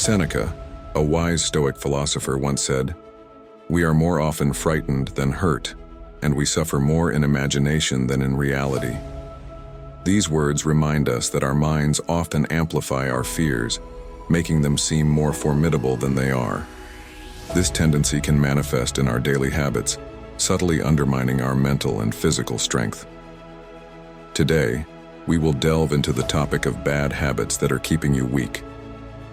Seneca, a wise Stoic philosopher, once said, "We are more often frightened than hurt, and we suffer more in imagination than in reality." These words remind us that our minds often amplify our fears, making them seem more formidable than they are. This tendency can manifest in our daily habits, subtly undermining our mental and physical strength. Today, we will delve into the topic of bad habits that are keeping you weak.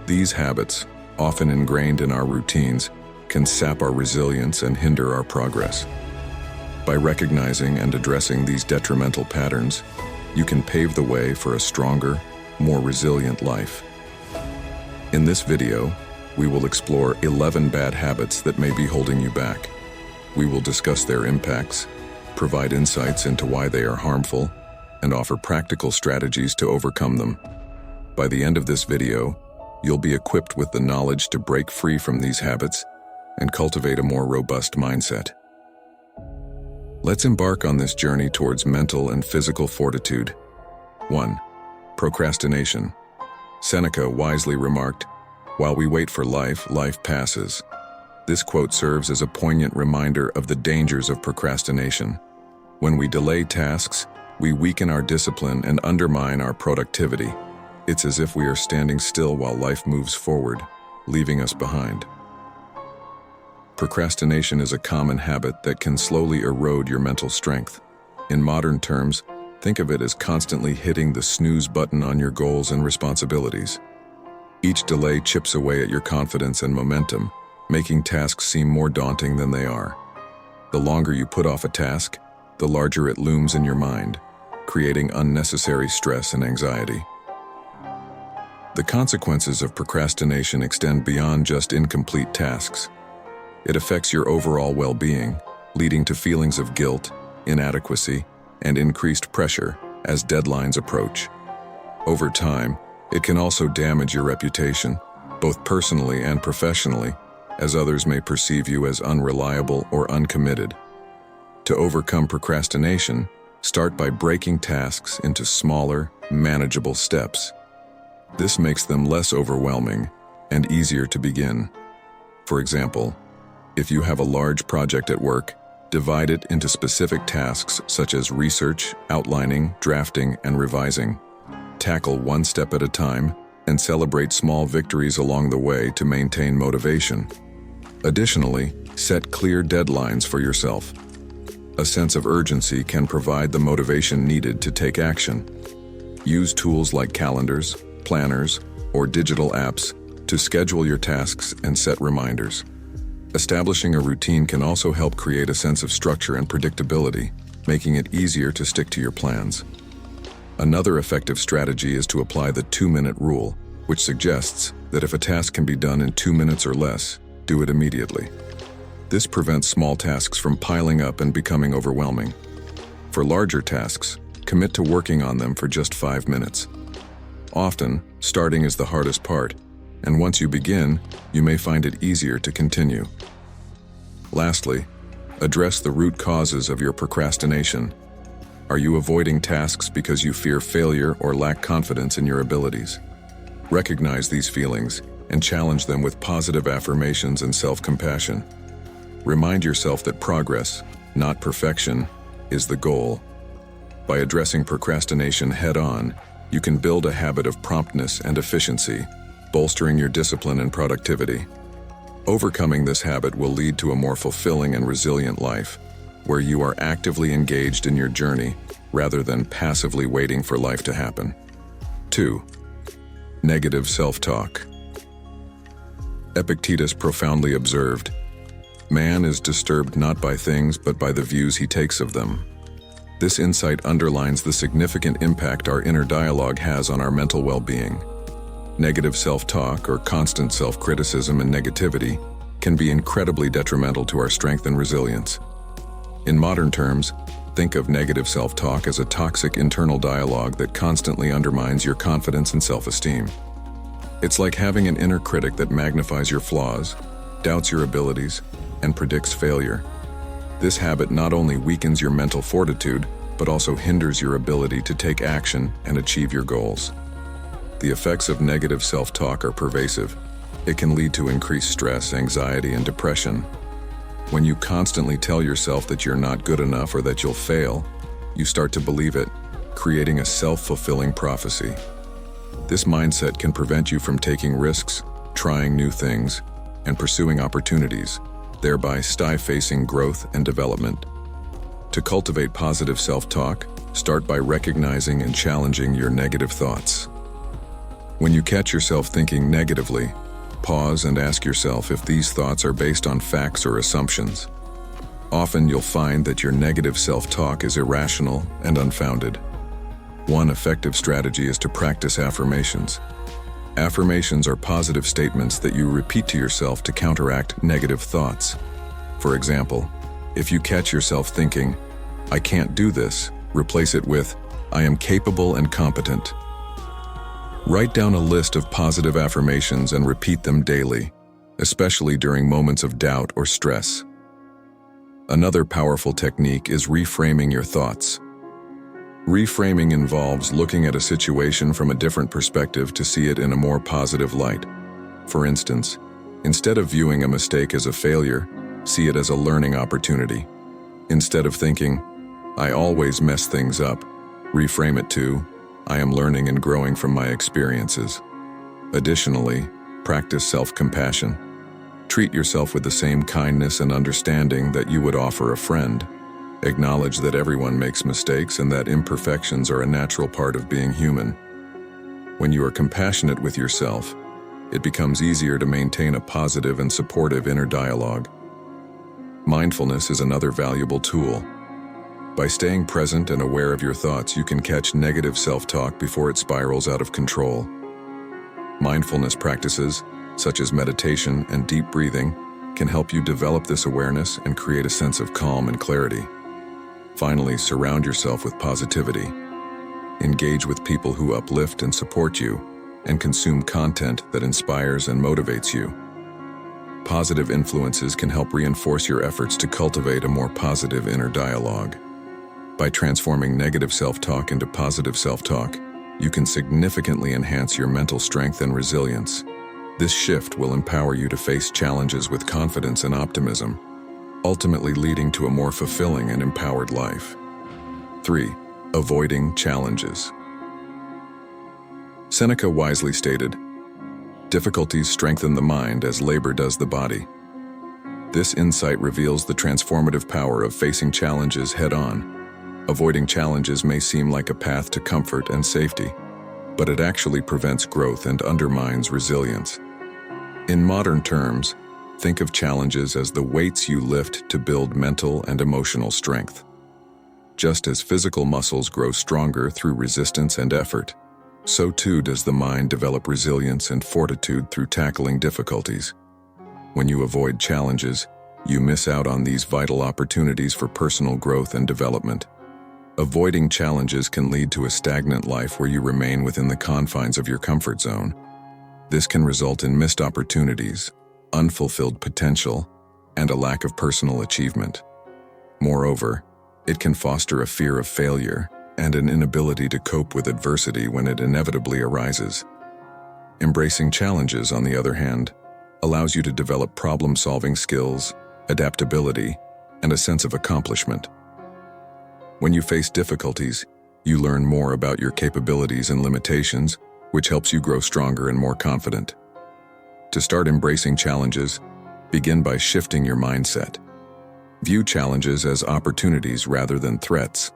These habits, often ingrained in our routines, can sap our resilience and hinder our progress. By recognizing and addressing these detrimental patterns, you can pave the way for a stronger, more resilient life. In this video, we will explore 11 bad habits that may be holding you back. We will discuss their impacts, provide insights into why they are harmful, and offer practical strategies to overcome them. By the end of this video, you'll be equipped with the knowledge to break free from these habits and cultivate a more robust mindset. Let's embark on this journey towards mental and physical fortitude. 1. Procrastination. Seneca wisely remarked, "While we wait for life, life passes." This quote serves as a poignant reminder of the dangers of procrastination. When we delay tasks, we weaken our discipline and undermine our productivity. It's as if we are standing still while life moves forward, leaving us behind. Procrastination is a common habit that can slowly erode your mental strength. In modern terms, think of it as constantly hitting the snooze button on your goals and responsibilities. Each delay chips away at your confidence and momentum, making tasks seem more daunting than they are. The longer you put off a task, the larger it looms in your mind, creating unnecessary stress and anxiety. The consequences of procrastination extend beyond just incomplete tasks. It affects your overall well-being, leading to feelings of guilt, inadequacy, and increased pressure as deadlines approach. Over time, it can also damage your reputation, both personally and professionally, as others may perceive you as unreliable or uncommitted. To overcome procrastination, start by breaking tasks into smaller, manageable steps. This makes them less overwhelming and easier to begin. For example, if you have a large project at work, divide it into specific tasks such as research, outlining, drafting, and revising. Tackle one step at a time and celebrate small victories along the way to maintain motivation. Additionally, set clear deadlines for yourself. A sense of urgency can provide the motivation needed to take action. Use tools like calendars, planners, or digital apps to schedule your tasks and set reminders. Establishing a routine can also help create a sense of structure and predictability, making it easier to stick to your plans. Another effective strategy is to apply the 2-minute rule, which suggests that if a task can be done in 2 minutes or less, do it immediately. This prevents small tasks from piling up and becoming overwhelming. For larger tasks, commit to working on them for just 5 minutes. Often, starting is the hardest part, and once you begin, you may find it easier to continue. Lastly, address the root causes of your procrastination. Are you avoiding tasks because you fear failure or lack confidence in your abilities? Recognize these feelings and challenge them with positive affirmations and self-compassion. Remind yourself that progress, not perfection, is the goal. By addressing procrastination head-on, you can build a habit of promptness and efficiency, bolstering your discipline and productivity. Overcoming this habit will lead to a more fulfilling and resilient life, where you are actively engaged in your journey rather than passively waiting for life to happen. 2. Negative self-talk. Epictetus profoundly observed, "Man is disturbed not by things but by the views he takes of them." This insight underlines the significant impact our inner dialogue has on our mental well-being. Negative self-talk, or constant self-criticism and negativity, can be incredibly detrimental to our strength and resilience. In modern terms, think of negative self-talk as a toxic internal dialogue that constantly undermines your confidence and self-esteem. It's like having an inner critic that magnifies your flaws, doubts your abilities, and predicts failure. This habit not only weakens your mental fortitude, but also hinders your ability to take action and achieve your goals. The effects of negative self-talk are pervasive, It can lead to increased stress, anxiety, and depression. When you constantly tell yourself that you're not good enough or that you'll fail, you start to believe it, creating a self-fulfilling prophecy. This mindset can prevent you from taking risks, trying new things, and pursuing opportunities, thereby stifling growth and development. To cultivate positive self-talk, start by recognizing and challenging your negative thoughts. When you catch yourself thinking negatively, pause and ask yourself if these thoughts are based on facts or assumptions. Often you'll find that your negative self-talk is irrational and unfounded. One effective strategy is to practice affirmations. Affirmations are positive statements that you repeat to yourself to counteract negative thoughts. For example, if you catch yourself thinking, "I can't do this," replace it with, "I am capable and competent." Write down a list of positive affirmations and repeat them daily, especially during moments of doubt or stress. Another powerful technique is reframing your thoughts. Reframing involves looking at a situation from a different perspective to see it in a more positive light. For instance, instead of viewing a mistake as a failure, see it as a learning opportunity. Instead of thinking, "I always mess things up," reframe it to, "I am learning and growing from my experiences." Additionally, practice self-compassion. Treat yourself with the same kindness and understanding that you would offer a friend. Acknowledge that everyone makes mistakes and that imperfections are a natural part of being human. When you are compassionate with yourself, it becomes easier to maintain a positive and supportive inner dialogue. Mindfulness is another valuable tool. By staying present and aware of your thoughts, you can catch negative self-talk before it spirals out of control. Mindfulness practices, such as meditation and deep breathing, can help you develop this awareness and create a sense of calm and clarity. Finally, surround yourself with positivity. Engage with people who uplift and support you, and consume content that inspires and motivates you. Positive influences can help reinforce your efforts to cultivate a more positive inner dialogue. By transforming negative self-talk into positive self-talk, you can significantly enhance your mental strength and resilience. This shift will empower you to face challenges with confidence and optimism, ultimately leading to a more fulfilling and empowered life. 3. Avoiding challenges. Seneca wisely stated, "Difficulties strengthen the mind as labor does the body." This insight reveals the transformative power of facing challenges head-on. Avoiding challenges may seem like a path to comfort and safety, but it actually prevents growth and undermines resilience. In modern terms, think of challenges as the weights you lift to build mental and emotional strength. Just as physical muscles grow stronger through resistance and effort, so too does the mind develop resilience and fortitude through tackling difficulties. When you avoid challenges, you miss out on these vital opportunities for personal growth and development. Avoiding challenges can lead to a stagnant life where you remain within the confines of your comfort zone. This can result in missed opportunities, unfulfilled potential, and a lack of personal achievement. Moreover, it can foster a fear of failure and an inability to cope with adversity when it inevitably arises. Embracing challenges, on the other hand, allows you to develop problem-solving skills, adaptability, and a sense of accomplishment. When you face difficulties, you learn more about your capabilities and limitations, which helps you grow stronger and more confident. To start embracing challenges, begin by shifting your mindset. View challenges as opportunities rather than threats.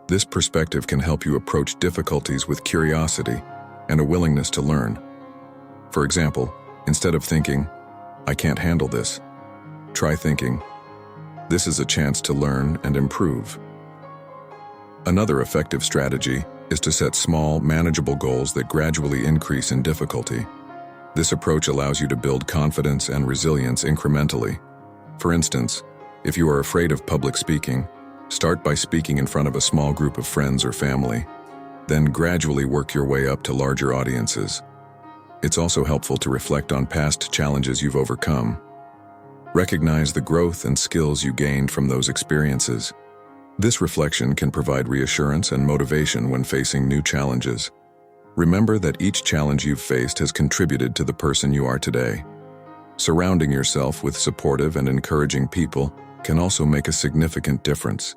This perspective can help you approach difficulties with curiosity and a willingness to learn. For example, instead of thinking, "I can't handle this," try thinking, "This is a chance to learn and improve." Another effective strategy is to set small, manageable goals that gradually increase in difficulty. This approach allows you to build confidence and resilience incrementally. For instance, if you are afraid of public speaking, start by speaking in front of a small group of friends or family. Then gradually work your way up to larger audiences. It's also helpful to reflect on past challenges you've overcome. Recognize the growth and skills you gained from those experiences. This reflection can provide reassurance and motivation when facing new challenges. Remember that each challenge you've faced has contributed to the person you are today. Surrounding yourself with supportive and encouraging people can also make a significant difference.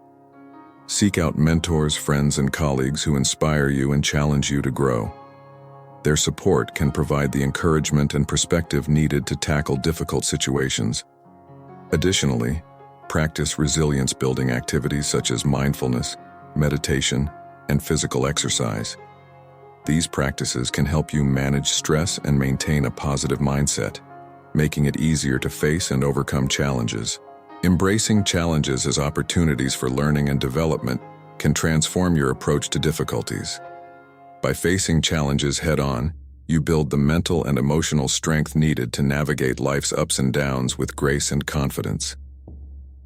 Seek out mentors, friends, and colleagues who inspire you and challenge you to grow. Their support can provide the encouragement and perspective needed to tackle difficult situations. Additionally, practice resilience-building activities such as mindfulness, meditation, and physical exercise. These practices can help you manage stress and maintain a positive mindset, making it easier to face and overcome challenges. Embracing challenges as opportunities for learning and development can transform your approach to difficulties. By facing challenges head-on, you build the mental and emotional strength needed to navigate life's ups and downs with grace and confidence.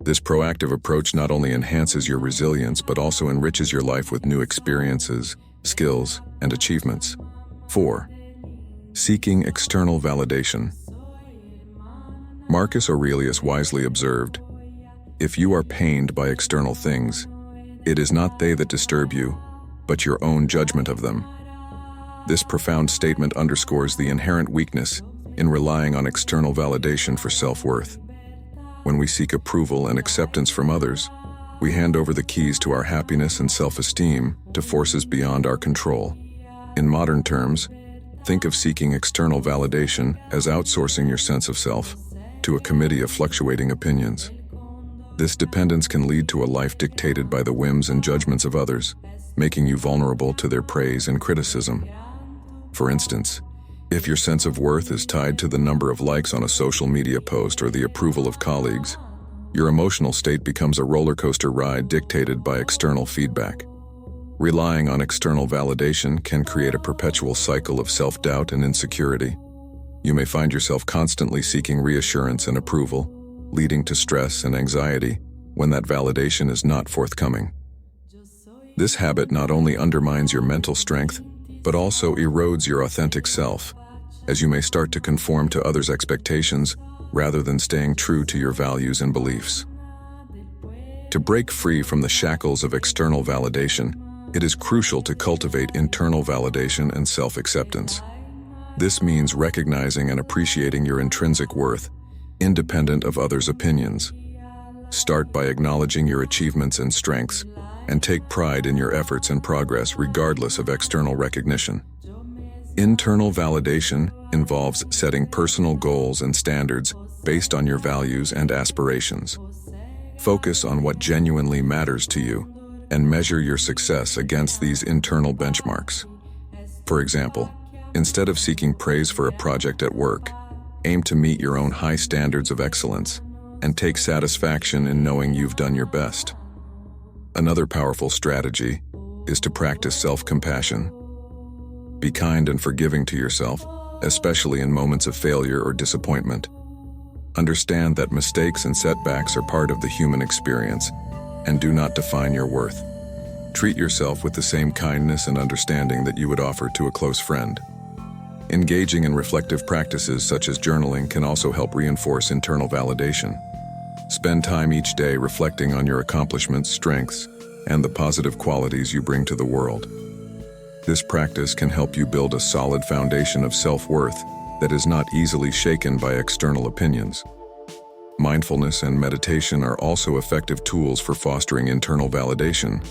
This proactive approach not only enhances your resilience but also enriches your life with new experiences, skills, and achievements. 4. Seeking external validation. Marcus Aurelius wisely observed, "If you are pained by external things, it is not they that disturb you, but your own judgment of them." This profound statement underscores the inherent weakness in relying on external validation for self-worth. When we seek approval and acceptance from others, we hand over the keys to our happiness and self-esteem to forces beyond our control. In modern terms, think of seeking external validation as outsourcing your sense of self to a committee of fluctuating opinions. This dependence can lead to a life dictated by the whims and judgments of others, making you vulnerable to their praise and criticism. For instance, if your sense of worth is tied to the number of likes on a social media post or the approval of colleagues, your emotional state becomes a roller coaster ride dictated by external feedback. Relying on external validation can create a perpetual cycle of self-doubt and insecurity. You may find yourself constantly seeking reassurance and approval, leading to stress and anxiety when that validation is not forthcoming. This habit not only undermines your mental strength, but also erodes your authentic self, as you may start to conform to others' expectations rather than staying true to your values and beliefs. To break free from the shackles of external validation, it is crucial to cultivate internal validation and self-acceptance. This means recognizing and appreciating your intrinsic worth, independent of others' opinions. Start by acknowledging your achievements and strengths, and take pride in your efforts and progress regardless of external recognition. Internal validation involves setting personal goals and standards based on your values and aspirations. Focus on what genuinely matters to you, and measure your success against these internal benchmarks. For example, instead of seeking praise for a project at work, aim to meet your own high standards of excellence and take satisfaction in knowing you've done your best. Another powerful strategy is to practice self-compassion. Be kind and forgiving to yourself, especially in moments of failure or disappointment. Understand that mistakes and setbacks are part of the human experience and do not define your worth. Treat yourself with the same kindness and understanding that you would offer to a close friend. Engaging in reflective practices such as journaling can also help reinforce internal validation. Spend time each day reflecting on your accomplishments, strengths, and the positive qualities you bring to the world. This practice can help you build a solid foundation of self-worth that is not easily shaken by external opinions. Mindfulness and meditation are also effective tools for fostering internal validation.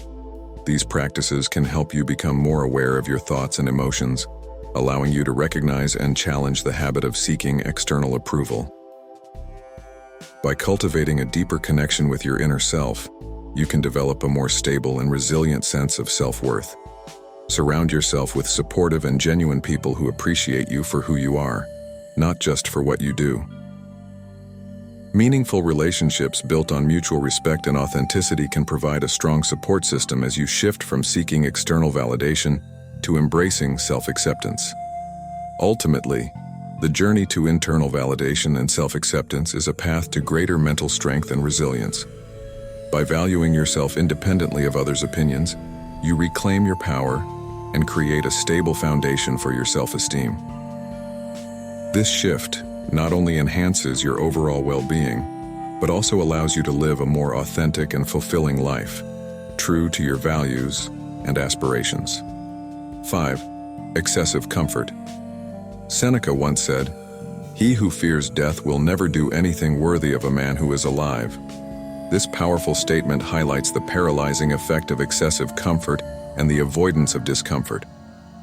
These practices can help you become more aware of your thoughts and emotions, allowing you to recognize and challenge the habit of seeking external approval. By cultivating a deeper connection with your inner self, you can develop a more stable and resilient sense of self-worth. Surround yourself with supportive and genuine people who appreciate you for who you are, not just for what you do. Meaningful relationships built on mutual respect and authenticity can provide a strong support system as you shift from seeking external validation to embracing self-acceptance. Ultimately, the journey to internal validation and self-acceptance is a path to greater mental strength and resilience. By valuing yourself independently of others' opinions, you reclaim your power and create a stable foundation for your self-esteem. This shift not only enhances your overall well-being, but also allows you to live a more authentic and fulfilling life, true to your values and aspirations. 5. Excessive comfort. Seneca once said, "He who fears death will never do anything worthy of a man who is alive." This powerful statement highlights the paralyzing effect of excessive comfort and the avoidance of discomfort.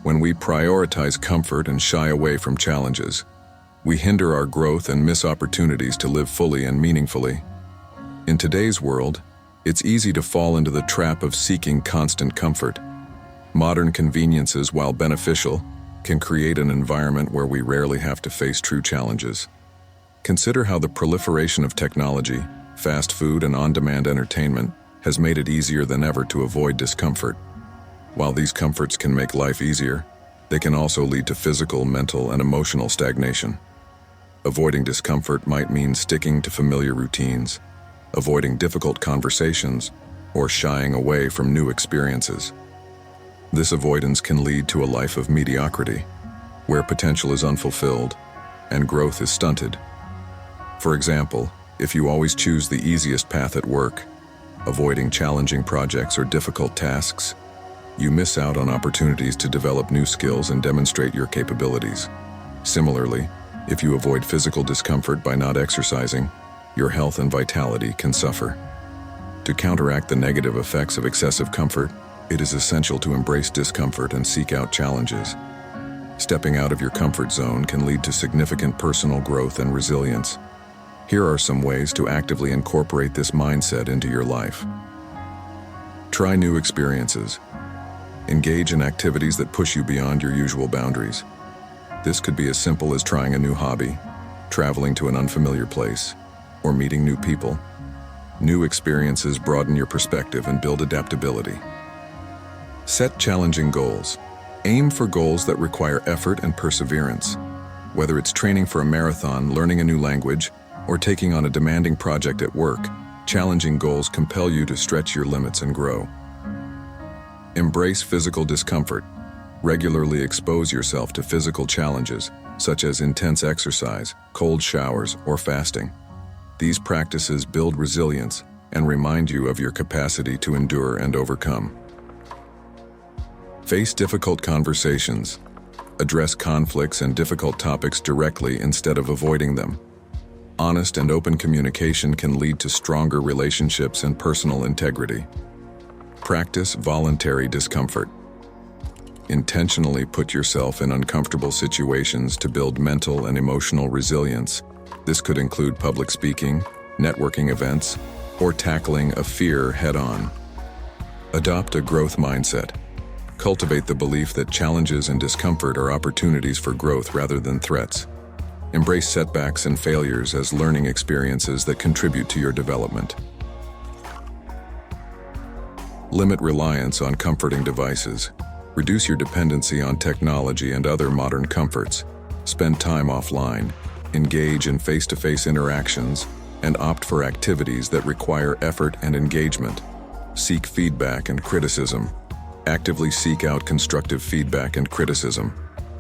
When we prioritize comfort and shy away from challenges, we hinder our growth and miss opportunities to live fully and meaningfully. In today's world, it's easy to fall into the trap of seeking constant comfort. Modern conveniences, while beneficial, can create an environment where we rarely have to face true challenges. Consider how the proliferation of technology, fast food, and on-demand entertainment has made it easier than ever to avoid discomfort. While these comforts can make life easier, they can also lead to physical, mental, and emotional stagnation. Avoiding discomfort might mean sticking to familiar routines, avoiding difficult conversations, or shying away from new experiences. This avoidance can lead to a life of mediocrity, where potential is unfulfilled and growth is stunted. For example, if you always choose the easiest path at work, avoiding challenging projects or difficult tasks, you miss out on opportunities to develop new skills and demonstrate your capabilities. Similarly, if you avoid physical discomfort by not exercising, your health and vitality can suffer. To counteract the negative effects of excessive comfort, it is essential to embrace discomfort and seek out challenges. Stepping out of your comfort zone can lead to significant personal growth and resilience. Here are some ways to actively incorporate this mindset into your life. Try new experiences. Engage in activities that push you beyond your usual boundaries. This could be as simple as trying a new hobby, traveling to an unfamiliar place, or meeting new people. New experiences broaden your perspective and build adaptability. Set challenging goals. Aim for goals that require effort and perseverance. Whether it's training for a marathon, learning a new language, or taking on a demanding project at work, challenging goals compel you to stretch your limits and grow. Embrace physical discomfort. Regularly expose yourself to physical challenges, such as intense exercise, cold showers, or fasting. These practices build resilience and remind you of your capacity to endure and overcome. Face difficult conversations. Address conflicts and difficult topics directly instead of avoiding them. Honest and open communication can lead to stronger relationships and personal integrity. Practice voluntary discomfort. Intentionally put yourself in uncomfortable situations to build mental and emotional resilience. This could include public speaking, networking events, or tackling a fear head-on. Adopt a growth mindset. Cultivate the belief that challenges and discomfort are opportunities for growth rather than threats. Embrace setbacks and failures as learning experiences that contribute to your development. Limit reliance on comforting devices. Reduce your dependency on technology and other modern comforts. Spend time offline. Engage in face-to-face interactions, and opt for activities that require effort and engagement. Seek feedback and criticism. Actively seek out constructive feedback and criticism.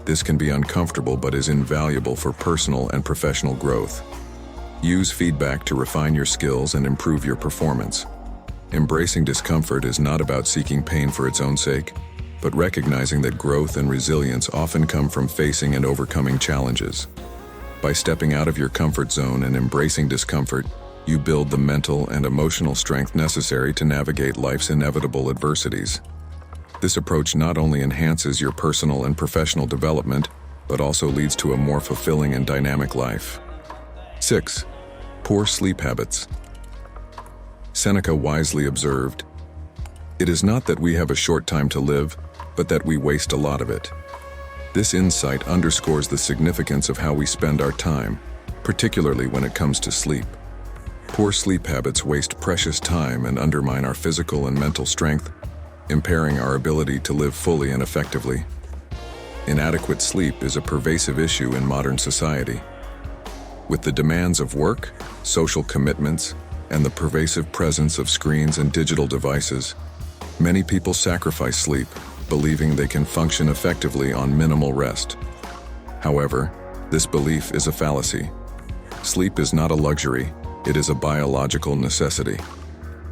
This can be uncomfortable but is invaluable for personal and professional growth. Use feedback to refine your skills and improve your performance. Embracing discomfort is not about seeking pain for its own sake, but recognizing that growth and resilience often come from facing and overcoming challenges. By stepping out of your comfort zone and embracing discomfort, you build the mental and emotional strength necessary to navigate life's inevitable adversities. This approach not only enhances your personal and professional development, but also leads to a more fulfilling and dynamic life. 6. Poor sleep habits. Seneca wisely observed, "It is not that we have a short time to live, but that we waste a lot of it." This insight underscores the significance of how we spend our time, particularly when it comes to sleep. Poor sleep habits waste precious time and undermine our physical and mental strength, impairing our ability to live fully and effectively. Inadequate sleep is a pervasive issue in modern society. With the demands of work, social commitments, and the pervasive presence of screens and digital devices, many people sacrifice sleep, believing they can function effectively on minimal rest. However, this belief is a fallacy. Sleep is not a luxury, it is a biological necessity.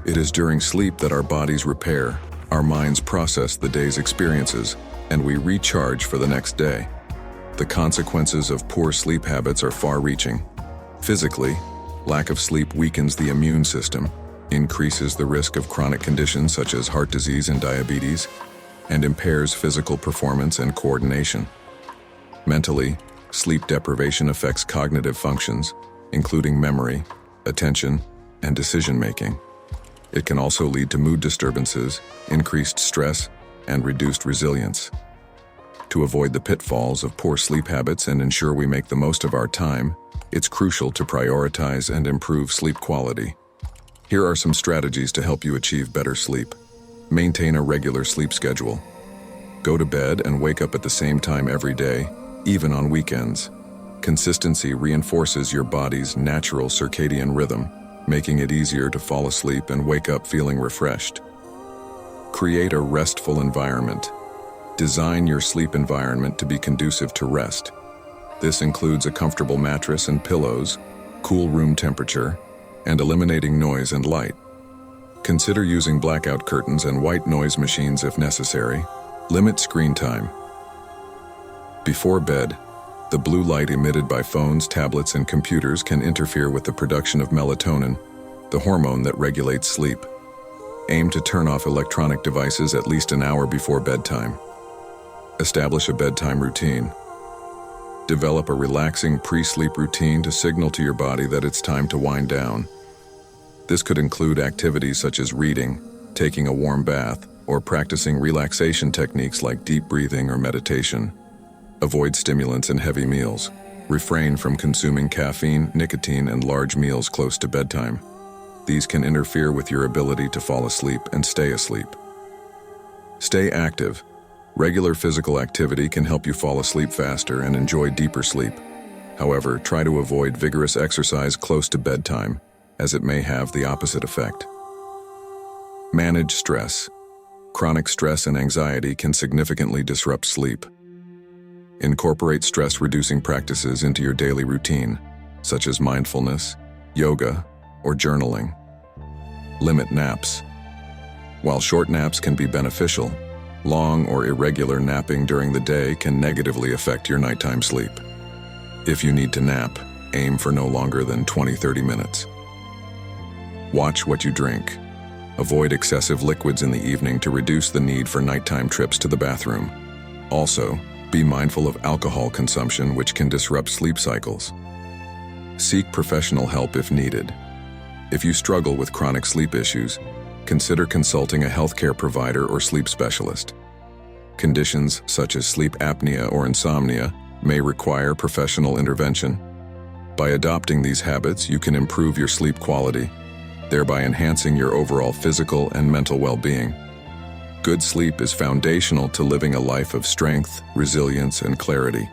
It is during sleep that our bodies repair, our minds process the day's experiences, and we recharge for the next day. The consequences of poor sleep habits are far-reaching. Physically, lack of sleep weakens the immune system, increases the risk of chronic conditions such as heart disease and diabetes, and impairs physical performance and coordination. Mentally, sleep deprivation affects cognitive functions, including memory, attention, and decision-making. It can also lead to mood disturbances, increased stress, and reduced resilience. To avoid the pitfalls of poor sleep habits and ensure we make the most of our time, it's crucial to prioritize and improve sleep quality. Here are some strategies to help you achieve better sleep. Maintain a regular sleep schedule. Go to bed and wake up at the same time every day, even on weekends. Consistency reinforces your body's natural circadian rhythm, making it easier to fall asleep and wake up feeling refreshed. Create a restful environment. Design your sleep environment to be conducive to rest. This includes a comfortable mattress and pillows, cool room temperature, and eliminating noise and light. Consider using blackout curtains and white noise machines if necessary. Limit screen time. Before bed, the blue light emitted by phones, tablets, and computers can interfere with the production of melatonin, the hormone that regulates sleep. Aim to turn off electronic devices at least an hour before bedtime. Establish a bedtime routine. Develop a relaxing pre-sleep routine to signal to your body that it's time to wind down. This could include activities such as reading, taking a warm bath, or practicing relaxation techniques like deep breathing or meditation. Avoid stimulants and heavy meals. Refrain from consuming caffeine, nicotine, and large meals close to bedtime. These can interfere with your ability to fall asleep and stay asleep. Stay active. Regular physical activity can help you fall asleep faster and enjoy deeper sleep. However, try to avoid vigorous exercise close to bedtime, as it may have the opposite effect. Manage stress. Chronic stress and anxiety can significantly disrupt sleep. Incorporate stress-reducing practices into your daily routine, such as mindfulness, yoga, or journaling. Limit naps. While short naps can be beneficial, long or irregular napping during the day can negatively affect your nighttime sleep. If you need to nap, aim for no longer than 20-30 minutes. Watch what you drink. Avoid excessive liquids in the evening to reduce the need for nighttime trips to the bathroom. Also, be mindful of alcohol consumption, which can disrupt sleep cycles. Seek professional help if needed. If you struggle with chronic sleep issues, consider consulting a healthcare provider or sleep specialist. Conditions such as sleep apnea or insomnia may require professional intervention. By adopting these habits, you can improve your sleep quality, thereby enhancing your overall physical and mental well-being. Good sleep is foundational to living a life of strength, resilience, and clarity.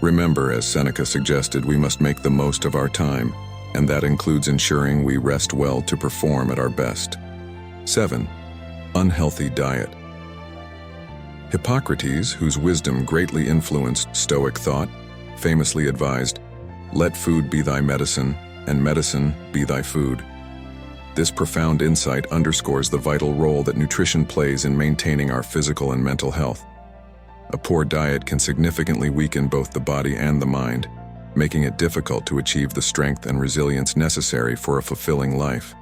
Remember, as Seneca suggested, we must make the most of our time, and that includes ensuring we rest well to perform at our best. 7. Unhealthy diet. Hippocrates, whose wisdom greatly influenced Stoic thought, famously advised, "Let food be thy medicine, and medicine be thy food." This profound insight underscores the vital role that nutrition plays in maintaining our physical and mental health. A poor diet can significantly weaken both the body and the mind, making it difficult to achieve the strength and resilience necessary for a fulfilling life.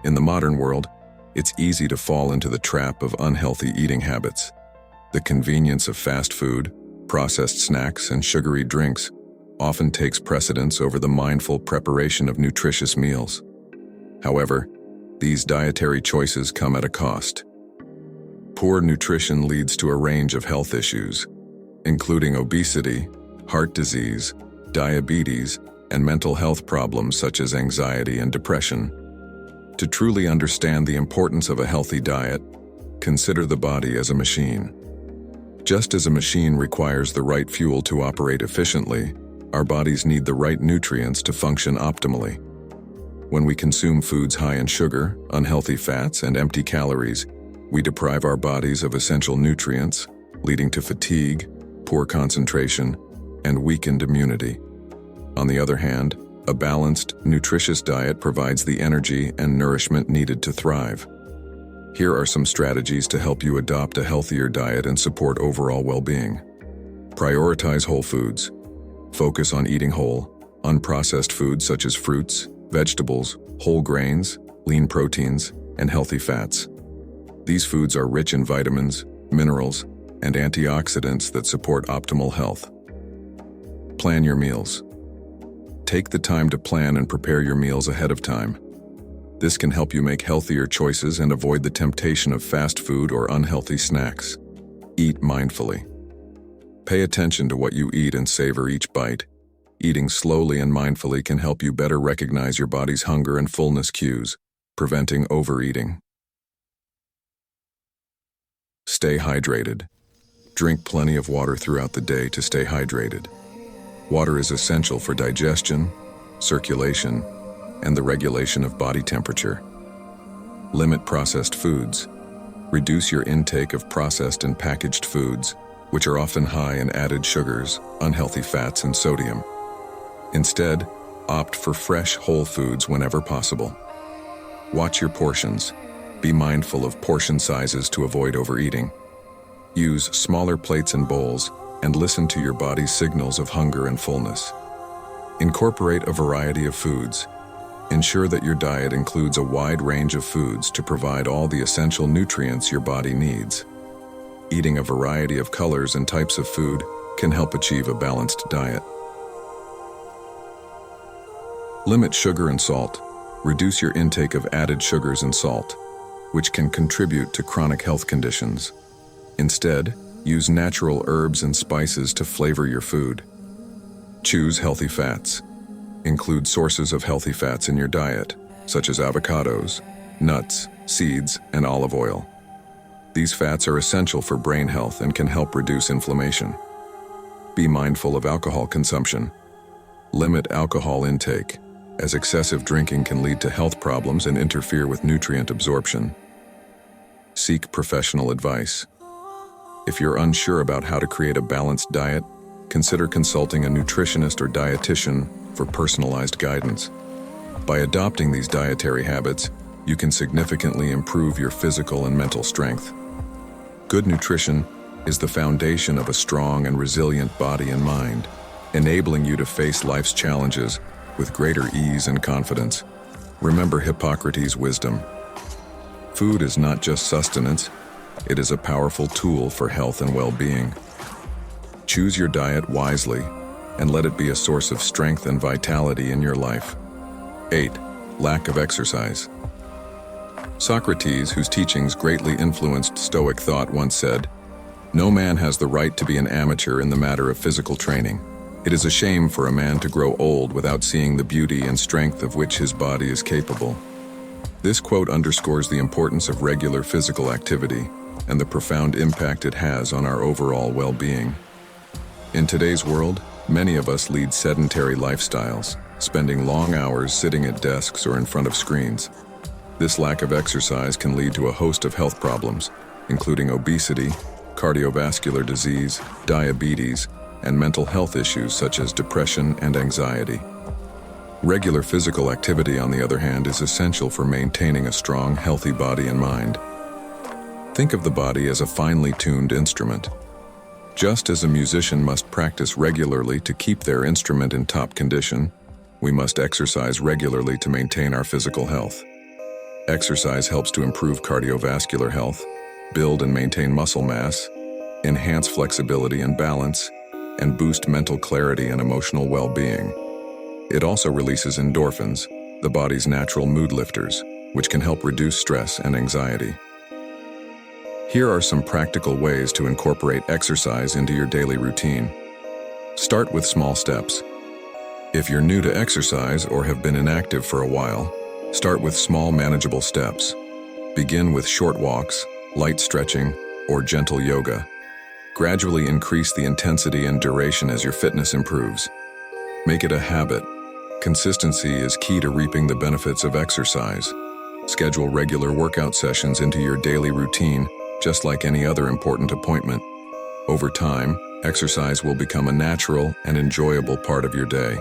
In the modern world, it's easy to fall into the trap of unhealthy eating habits. The convenience of fast food, processed snacks, and sugary drinks often takes precedence over the mindful preparation of nutritious meals. However, these dietary choices come at a cost. Poor nutrition leads to a range of health issues, including obesity, heart disease, diabetes, and mental health problems such as anxiety and depression. To truly understand the importance of a healthy diet, consider the body as a machine. Just as a machine requires the right fuel to operate efficiently, our bodies need the right nutrients to function optimally. When we consume foods high in sugar, unhealthy fats, and empty calories, we deprive our bodies of essential nutrients, leading to fatigue, poor concentration, and weakened immunity. On the other hand, a balanced, nutritious diet provides the energy and nourishment needed to thrive. Here are some strategies to help you adopt a healthier diet and support overall well-being. Prioritize whole foods. Focus on eating whole, unprocessed foods such as fruits, vegetables, whole grains, lean proteins, and healthy fats. These foods are rich in vitamins, minerals, and antioxidants that support optimal health. Plan your meals. Take the time to plan and prepare your meals ahead of time. This can help you make healthier choices and avoid the temptation of fast food or unhealthy snacks. Eat mindfully. Pay attention to what you eat and savor each bite. Eating slowly and mindfully can help you better recognize your body's hunger and fullness cues, preventing overeating. Stay hydrated. Drink plenty of water throughout the day to stay hydrated. Water is essential for digestion, circulation, and the regulation of body temperature. Limit processed foods. Reduce your intake of processed and packaged foods, which are often high in added sugars, unhealthy fats, and sodium. Instead, opt for fresh, whole foods whenever possible. Watch your portions. Be mindful of portion sizes to avoid overeating. Use smaller plates and bowls, and listen to your body's signals of hunger and fullness. Incorporate a variety of foods. Ensure that your diet includes a wide range of foods to provide all the essential nutrients your body needs. Eating a variety of colors and types of food can help achieve a balanced diet. Limit sugar and salt. Reduce your intake of added sugars and salt, which can contribute to chronic health conditions. Instead, use natural herbs and spices to flavor your food. Choose healthy fats. Include sources of healthy fats in your diet, such as avocados, nuts, seeds, and olive oil. These fats are essential for brain health and can help reduce inflammation. Be mindful of alcohol consumption. Limit alcohol intake, as excessive drinking can lead to health problems and interfere with nutrient absorption. Seek professional advice. If you're unsure about how to create a balanced diet, consider consulting a nutritionist or dietitian for personalized guidance. By adopting these dietary habits, you can significantly improve your physical and mental strength. Good nutrition is the foundation of a strong and resilient body and mind, enabling you to face life's challenges with greater ease and confidence. Remember Hippocrates' wisdom. Food is not just sustenance, it is a powerful tool for health and well-being. Choose your diet wisely and let it be a source of strength and vitality in your life. 8. Lack of exercise. Socrates, whose teachings greatly influenced Stoic thought, once said, "No man has the right to be an amateur in the matter of physical training. It is a shame for a man to grow old without seeing the beauty and strength of which his body is capable." This quote underscores the importance of regular physical activity and the profound impact it has on our overall well-being. In today's world, many of us lead sedentary lifestyles, spending long hours sitting at desks or in front of screens. This lack of exercise can lead to a host of health problems, including obesity, cardiovascular disease, diabetes, and mental health issues such as depression and anxiety. Regular physical activity, on the other hand, is essential for maintaining a strong, healthy body and mind. Think of the body as a finely tuned instrument. Just as a musician must practice regularly to keep their instrument in top condition, we must exercise regularly to maintain our physical health. Exercise helps to improve cardiovascular health, build and maintain muscle mass, enhance flexibility and balance, and boost mental clarity and emotional well-being. It also releases endorphins, the body's natural mood lifters, which can help reduce stress and anxiety. Here are some practical ways to incorporate exercise into your daily routine. Start with small steps. If you're new to exercise or have been inactive for a while, start with small, manageable steps. Begin with short walks, light stretching, or gentle yoga. Gradually increase the intensity and duration as your fitness improves. Make it a habit. Consistency is key to reaping the benefits of exercise. Schedule regular workout sessions into your daily routine, just like any other important appointment. Over time, exercise will become a natural and enjoyable part of your day.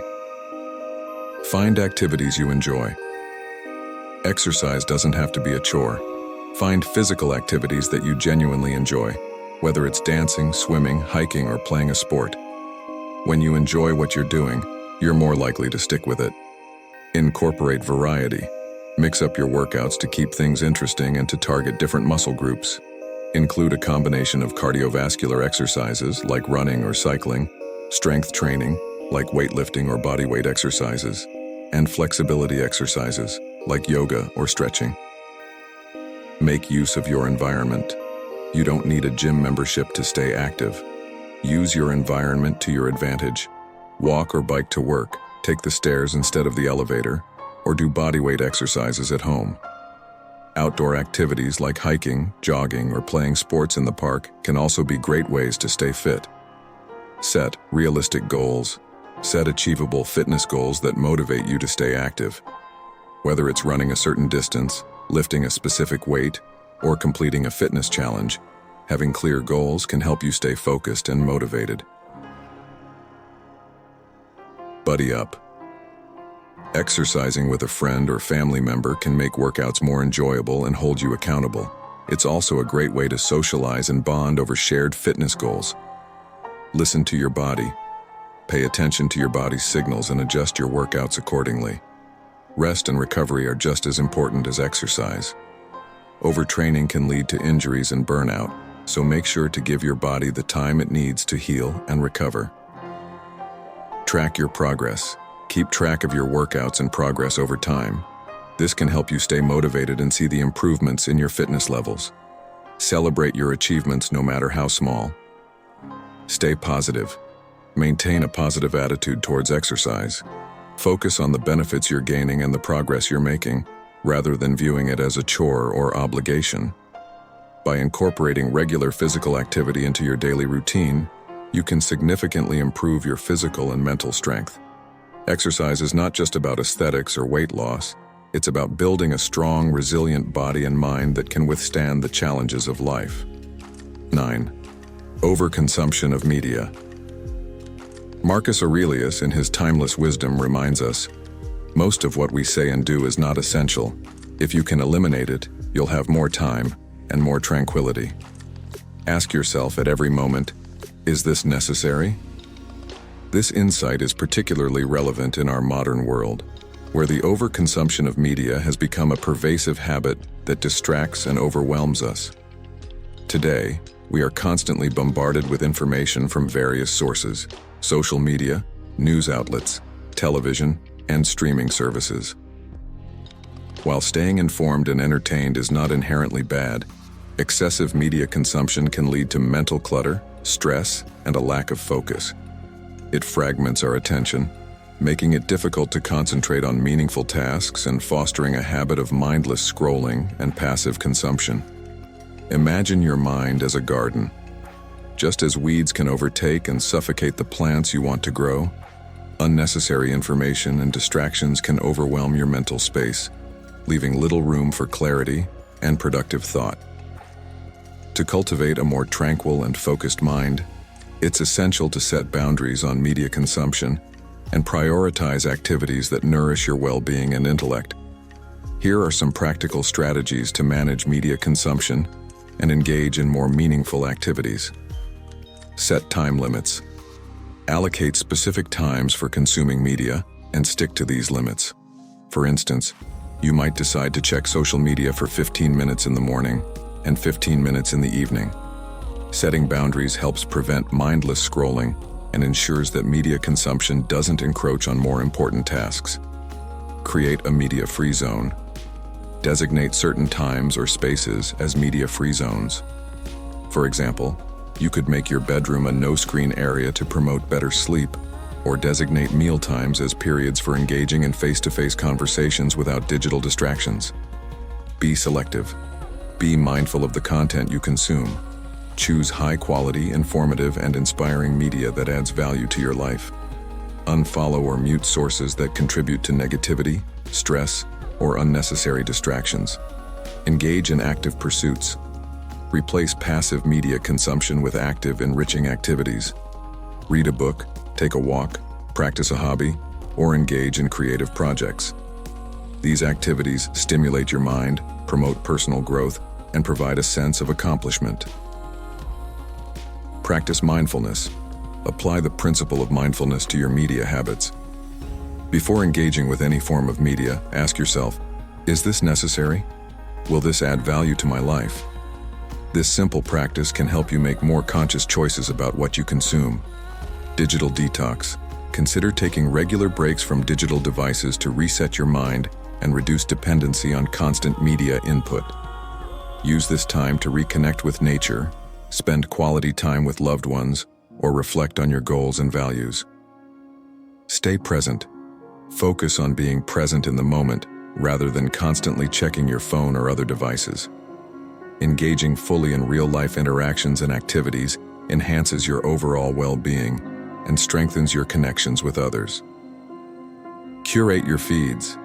Find activities you enjoy. Exercise doesn't have to be a chore. Find physical activities that you genuinely enjoy, whether it's dancing, swimming, hiking, or playing a sport. When you enjoy what you're doing, you're more likely to stick with it. Incorporate variety. Mix up your workouts to keep things interesting and to target different muscle groups. Include a combination of cardiovascular exercises like running or cycling, strength training like weightlifting or bodyweight exercises, and flexibility exercises like yoga or stretching. Make use of your environment. You don't need a gym membership to stay active. Use your environment to your advantage. Walk or bike to work, take the stairs instead of the elevator, or do bodyweight exercises at home. Outdoor activities like hiking, jogging, or playing sports in the park can also be great ways to stay fit. Set realistic goals. Set achievable fitness goals that motivate you to stay active. Whether it's running a certain distance, lifting a specific weight, or completing a fitness challenge, having clear goals can help you stay focused and motivated. Buddy up. Exercising with a friend or family member can make workouts more enjoyable and hold you accountable. It's also a great way to socialize and bond over shared fitness goals. Listen to your body. Pay attention to your body's signals and adjust your workouts accordingly. Rest and recovery are just as important as exercise. Overtraining can lead to injuries and burnout, so make sure to give your body the time it needs to heal and recover. Track your progress. Keep track of your workouts and progress over time. This can help you stay motivated and see the improvements in your fitness levels. Celebrate your achievements no matter how small. Stay positive. Maintain a positive attitude towards exercise. Focus on the benefits you're gaining and the progress you're making, rather than viewing it as a chore or obligation. By incorporating regular physical activity into your daily routine, you can significantly improve your physical and mental strength. Exercise is not just about aesthetics or weight loss, it's about building a strong, resilient body and mind that can withstand the challenges of life. 9. Overconsumption of media. Marcus Aurelius, in his timeless wisdom, reminds us, most of what we say and do is not essential. If you can eliminate it, you'll have more time and more tranquility. Ask yourself at every moment, is this necessary? This insight is particularly relevant in our modern world, where the overconsumption of media has become a pervasive habit that distracts and overwhelms us. Today, we are constantly bombarded with information from various sources: social media, news outlets, television, and streaming services. While staying informed and entertained is not inherently bad, excessive media consumption can lead to mental clutter, stress, and a lack of focus. It fragments our attention, making it difficult to concentrate on meaningful tasks and fostering a habit of mindless scrolling and passive consumption. Imagine your mind as a garden. Just as weeds can overtake and suffocate the plants you want to grow, unnecessary information and distractions can overwhelm your mental space, leaving little room for clarity and productive thought. To cultivate a more tranquil and focused mind, it's essential to set boundaries on media consumption and prioritize activities that nourish your well-being and intellect. Here are some practical strategies to manage media consumption and engage in more meaningful activities. Set time limits. Allocate specific times for consuming media and stick to these limits. For instance, you might decide to check social media for 15 minutes in the morning and 15 minutes in the evening. Setting boundaries helps prevent mindless scrolling and ensures that media consumption doesn't encroach on more important tasks. Create a media-free zone. Designate certain times or spaces as media-free zones. For example, you could make your bedroom a no-screen area to promote better sleep, or designate meal times as periods for engaging in face-to-face conversations without digital distractions. Be selective. Be mindful of the content you consume. Choose high-quality, informative, and inspiring media that adds value to your life. Unfollow or mute sources that contribute to negativity, stress, or unnecessary distractions. Engage in active pursuits. Replace passive media consumption with active, enriching activities. Read a book, take a walk, practice a hobby, or engage in creative projects. These activities stimulate your mind, promote personal growth, and provide a sense of accomplishment. Practice mindfulness. Apply the principle of mindfulness to your media habits. Before engaging with any form of media, ask yourself, is this necessary? Will this add value to my life? This simple practice can help you make more conscious choices about what you consume. Digital detox. Consider taking regular breaks from digital devices to reset your mind and reduce dependency on constant media input. Use this time to reconnect with nature, spend quality time with loved ones, or reflect on your goals and values. Stay present. Focus on being present in the moment rather than constantly checking your phone or other devices. Engaging fully in real-life interactions and activities enhances your overall well-being and strengthens your connections with others. Curate your feeds.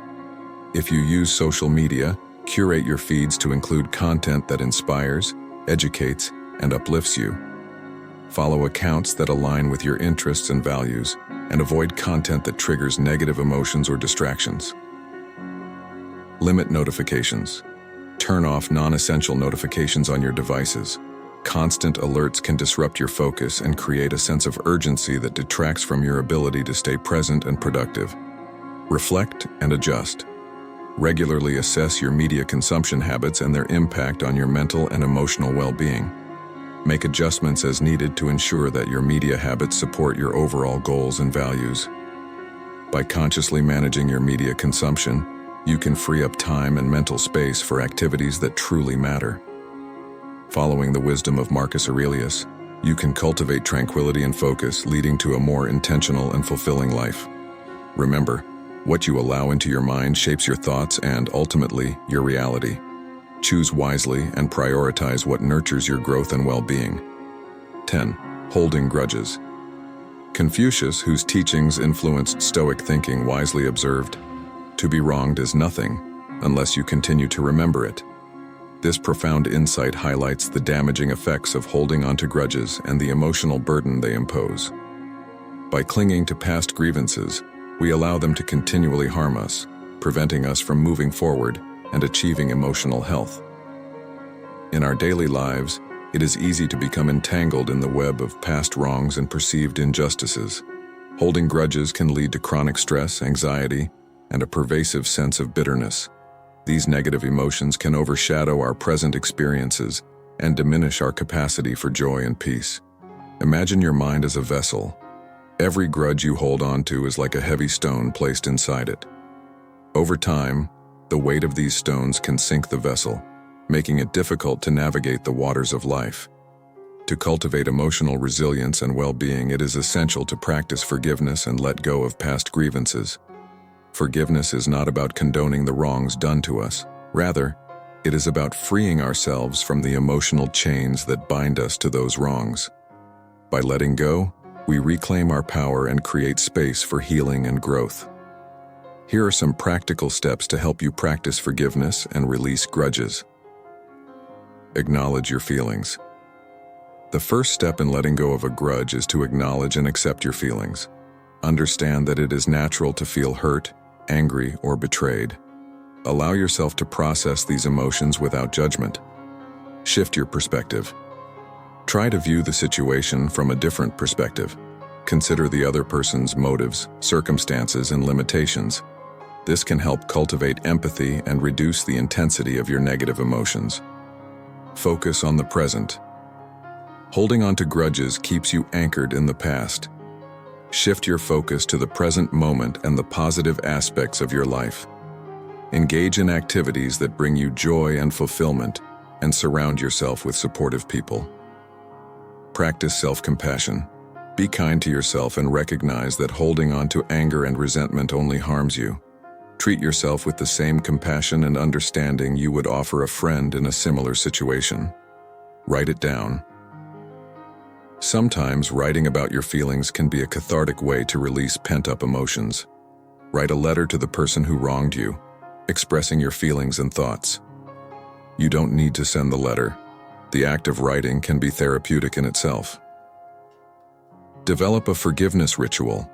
If you use social media, curate your feeds to include content that inspires, educates, and uplifts you. Follow accounts that align with your interests and values, and avoid content that triggers negative emotions or distractions. Limit notifications. Turn off non-essential notifications on your devices. Constant alerts can disrupt your focus and create a sense of urgency that detracts from your ability to stay present and productive. Reflect and adjust. Regularly assess your media consumption habits and their impact on your mental and emotional well-being. Make adjustments as needed to ensure that your media habits support your overall goals and values. By consciously managing your media consumption, you can free up time and mental space for activities that truly matter. Following the wisdom of Marcus Aurelius, you can cultivate tranquility and focus, leading to a more intentional and fulfilling life. Remember, what you allow into your mind shapes your thoughts and, ultimately, your reality. Choose wisely and prioritize what nurtures your growth and well-being. 10. Holding grudges. Confucius, whose teachings influenced Stoic thinking, wisely observed, "To be wronged is nothing unless you continue to remember it." This profound insight highlights the damaging effects of holding onto grudges and the emotional burden they impose. By clinging to past grievances, we allow them to continually harm us, preventing us from moving forward and achieving emotional health. In our daily lives, it is easy to become entangled in the web of past wrongs and perceived injustices. Holding grudges can lead to chronic stress, anxiety, and a pervasive sense of bitterness. These negative emotions can overshadow our present experiences and diminish our capacity for joy and peace. Imagine your mind as a vessel. Every grudge you hold on to is like a heavy stone placed inside it. Over time, the weight of these stones can sink the vessel, making it difficult to navigate the waters of life. To cultivate emotional resilience and well-being, it is essential to practice forgiveness and let go of past grievances. Forgiveness is not about condoning the wrongs done to us. Rather, it is about freeing ourselves from the emotional chains that bind us to those wrongs. By letting go, we reclaim our power and create space for healing and growth. Here are some practical steps to help you practice forgiveness and release grudges. Acknowledge your feelings. The first step in letting go of a grudge is to acknowledge and accept your feelings. Understand that it is natural to feel hurt, angry, or betrayed. Allow yourself to process these emotions without judgment. Shift your perspective. Try to view the situation from a different perspective. Consider the other person's motives, circumstances, and limitations. This can help cultivate empathy and reduce the intensity of your negative emotions. Focus on the present. Holding on to grudges keeps you anchored in the past. Shift your focus to the present moment and the positive aspects of your life. Engage in activities that bring you joy and fulfillment, and surround yourself with supportive people. Practice self-compassion. Be kind to yourself and recognize that holding on to anger and resentment only harms you. Treat yourself with the same compassion and understanding you would offer a friend in a similar situation. Write it down. Sometimes writing about your feelings can be a cathartic way to release pent-up emotions. Write a letter to the person who wronged you, expressing your feelings and thoughts. You don't need to send the letter. The act of writing can be therapeutic in itself. Develop a forgiveness ritual.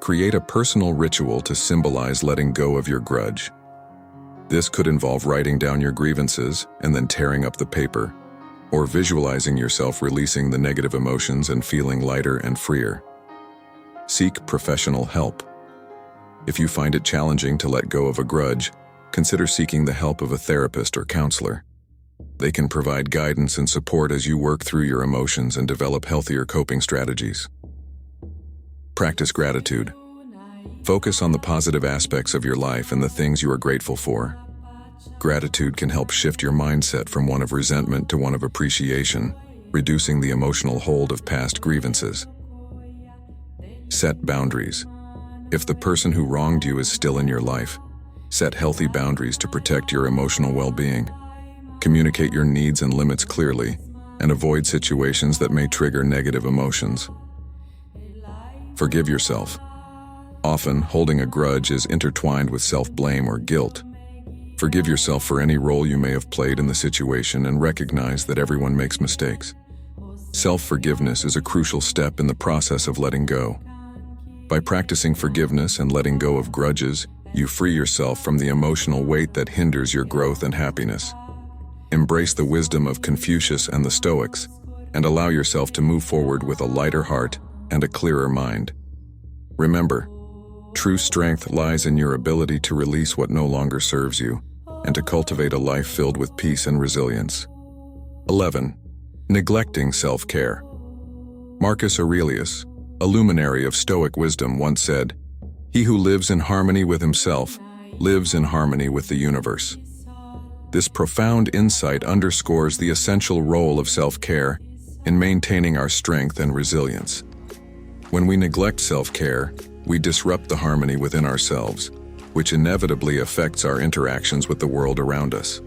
Create a personal ritual to symbolize letting go of your grudge. This could involve writing down your grievances and then tearing up the paper, or visualizing yourself releasing the negative emotions and feeling lighter and freer. Seek professional help. If you find it challenging to let go of a grudge, consider seeking the help of a therapist or counselor. They can provide guidance and support as you work through your emotions and develop healthier coping strategies. Practice gratitude. Focus on the positive aspects of your life and the things you are grateful for. Gratitude can help shift your mindset from one of resentment to one of appreciation, reducing the emotional hold of past grievances. Set boundaries. If the person who wronged you is still in your life, set healthy boundaries to protect your emotional well-being. Communicate your needs and limits clearly, and avoid situations that may trigger negative emotions. Forgive yourself. Often, holding a grudge is intertwined with self-blame or guilt. Forgive yourself for any role you may have played in the situation and recognize that everyone makes mistakes. Self-forgiveness is a crucial step in the process of letting go. By practicing forgiveness and letting go of grudges, you free yourself from the emotional weight that hinders your growth and happiness. Embrace the wisdom of Confucius and the Stoics, and allow yourself to move forward with a lighter heart and a clearer mind. Remember, true strength lies in your ability to release what no longer serves you, and to cultivate a life filled with peace and resilience. 11. Neglecting self-care. Marcus Aurelius, a luminary of Stoic wisdom, once said, "He who lives in harmony with himself lives in harmony with the universe." This profound insight underscores the essential role of self-care in maintaining our strength and resilience. When we neglect self-care, we disrupt the harmony within ourselves, which inevitably affects our interactions with the world around us.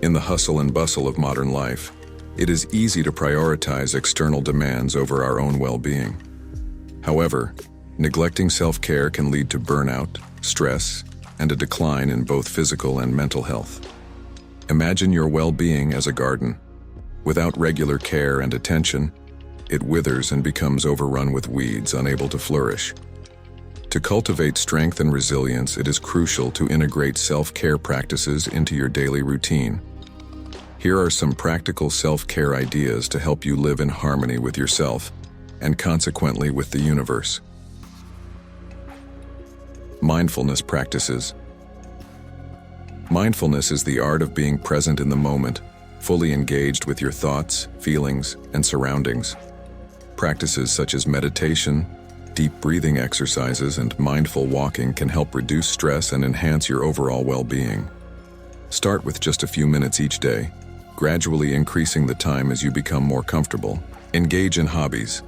In the hustle and bustle of modern life, it is easy to prioritize external demands over our own well-being. However, neglecting self-care can lead to burnout, stress, and a decline in both physical and mental health. Imagine your well-being as a garden. Without regular care and attention, it withers and becomes overrun with weeds, unable to flourish. To cultivate strength and resilience, it is crucial to integrate self-care practices into your daily routine. Here are some practical self-care ideas to help you live in harmony with yourself and consequently with the universe. Mindfulness practices. Mindfulness is the art of being present in the moment, fully engaged with your thoughts, feelings, and surroundings. Practices such as meditation, deep breathing exercises, and mindful walking can help reduce stress and enhance your overall well-being. Start with just a few minutes each day, gradually increasing the time as you become more comfortable. Engage in hobbies.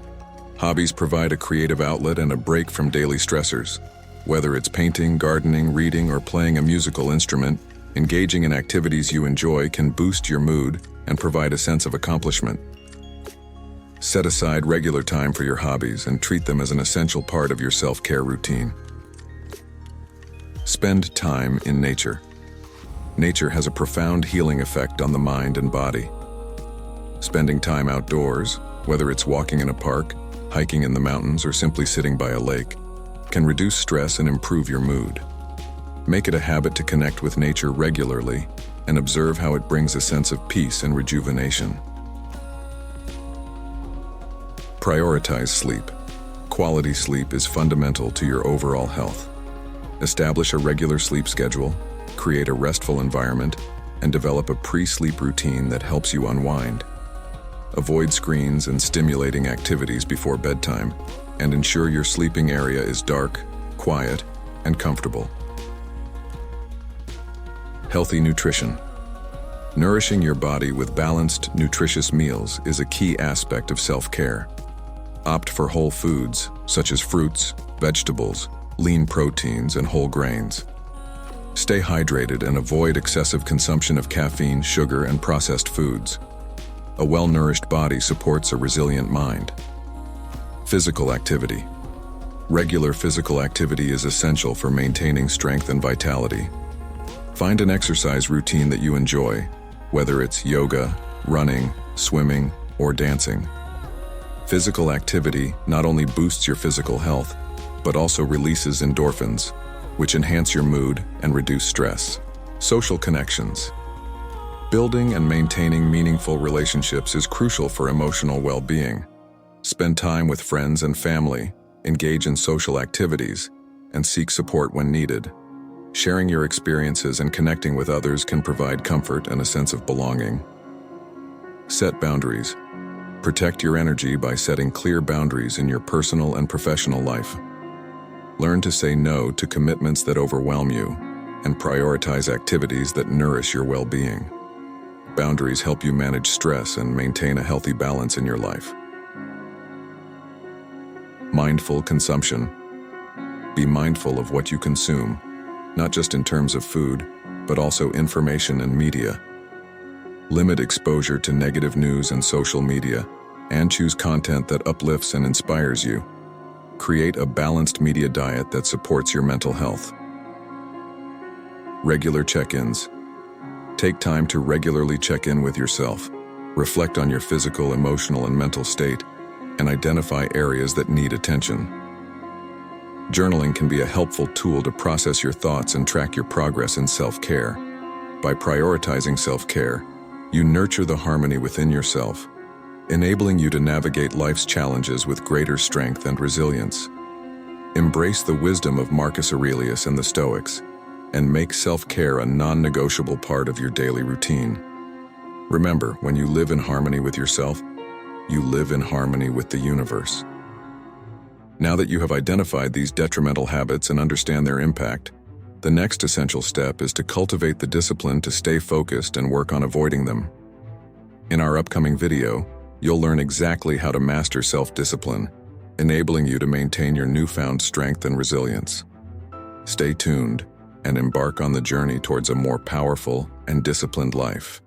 Hobbies provide a creative outlet and a break from daily stressors. Whether it's painting, gardening, reading, or playing a musical instrument, engaging in activities you enjoy can boost your mood and provide a sense of accomplishment. Set aside regular time for your hobbies and treat them as an essential part of your self-care routine. Spend time in nature. Nature has a profound healing effect on the mind and body. Spending time outdoors, whether it's walking in a park, hiking in the mountains, or simply sitting by a lake, can reduce stress and improve your mood. Make it a habit to connect with nature regularly and observe how it brings a sense of peace and rejuvenation. Prioritize sleep. Quality sleep is fundamental to your overall health. Establish a regular sleep schedule, create a restful environment, and develop a pre-sleep routine that helps you unwind. Avoid screens and stimulating activities before bedtime, and ensure your sleeping area is dark, quiet, and comfortable. Healthy nutrition. Nourishing your body with balanced, nutritious meals is a key aspect of self-care. Opt for whole foods, such as fruits, vegetables, lean proteins, and whole grains. Stay hydrated and avoid excessive consumption of caffeine, sugar, and processed foods. A well-nourished body supports a resilient mind. Physical activity. Regular physical activity is essential for maintaining strength and vitality. Find an exercise routine that you enjoy, whether it's yoga, running, swimming, or dancing. Physical activity not only boosts your physical health, but also releases endorphins, which enhance your mood and reduce stress. Social connections. Building and maintaining meaningful relationships is crucial for emotional well-being. Spend time with friends and family, engage in social activities, and seek support when needed. Sharing your experiences and connecting with others can provide comfort and a sense of belonging. Set boundaries. Protect your energy by setting clear boundaries in your personal and professional life. Learn to say no to commitments that overwhelm you and prioritize activities that nourish your well-being. Boundaries help you manage stress and maintain a healthy balance in your life. Mindful consumption. Be mindful of what you consume, not just in terms of food, but also information and media. Limit exposure to negative news and social media, and choose content that uplifts and inspires you. Create a balanced media diet that supports your mental health. Regular check-ins. Take time to regularly check in with yourself, reflect on your physical, emotional, and mental state, and identify areas that need attention. Journaling can be a helpful tool to process your thoughts and track your progress in self-care. By prioritizing self-care, you nurture the harmony within yourself, enabling you to navigate life's challenges with greater strength and resilience. Embrace the wisdom of Marcus Aurelius and the Stoics, and make self-care a non-negotiable part of your daily routine. Remember, when you live in harmony with yourself, you live in harmony with the universe. Now that you have identified these detrimental habits and understand their impact, the next essential step is to cultivate the discipline to stay focused and work on avoiding them. In our upcoming video, you'll learn exactly how to master self-discipline, enabling you to maintain your newfound strength and resilience. Stay tuned and embark on the journey towards a more powerful and disciplined life.